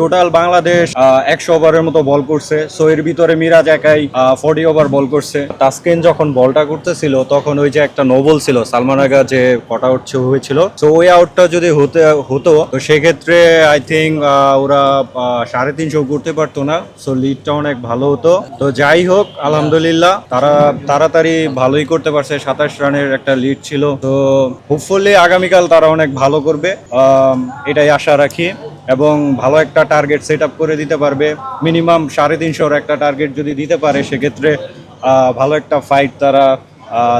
Total Bangladesh 100 ওভারের মতো বল করছে। সো এর ভিতরে মিরাজ একাই 40 ওভার বল করছে। তাসকিন যখন বলটা করতেছিল তখন ওই যে একটা নো বল ছিল, সালমান আগা যে কট আউট হয়েছিল, তো ওই আউটটা যদি হতো তো সেক্ষেত্রে আই থিঙ্ক ওরা 350 করতে পারতো না। সো লিডটা অনেক ভালো হতো। তো যাই হোক, আলহামদুলিল্লাহ তারা তাড়াতাড়ি ভালোই করতে পারছে। 27 রানের একটা লিড ছিল। তো হোপফুলি আগামীকাল তারা অনেক ভালো করবে, এটাই আশা রাখি। এবং ভালো একটা টার্গেট সেট আপ করে দিতে পারবে। মিনিমাম 350 একটা টার্গেট যদি দিতে পারে সেক্ষেত্রে ভালো একটা ফাইট তারা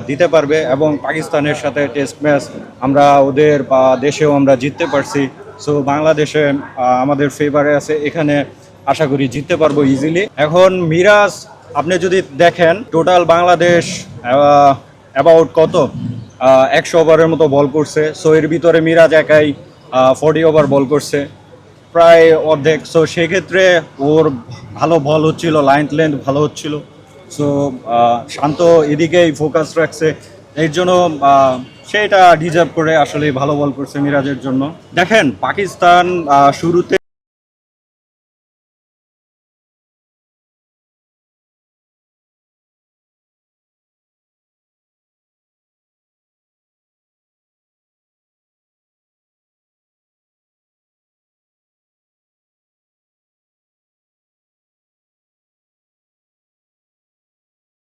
দিতে পারবে। এবং পাকিস্তানের সাথে টেস্ট ম্যাচ আমরা ওদের দেশেও আমরা জিততে পারছি। সো বাংলাদেশে আমাদের ফেভারে আছে, এখানে আশা করি জিততে পারবো ইজিলি। এখন মিরাজ আপনি যদি দেখেন টোটাল বাংলাদেশ অ্যাবাউট কত 100 ওভারের মতো বল করছে। সো এর ভিতরে মিরাজ একাই 40 ওভার বল করছে, প্রায় অর্ধেক। সো সেক্ষেত্রে ওর ভালো বল হচ্ছিল, লাইন লেন্থ ভালো হচ্ছিল। সো শান্ত এদিকেই ফোকাস রাখছে, এর জন্য সেটা ডিজার্ভ করে। আসলে ভালো বল করছে মিরাজের জন্য। দেখেন পাকিস্তান শুরুতে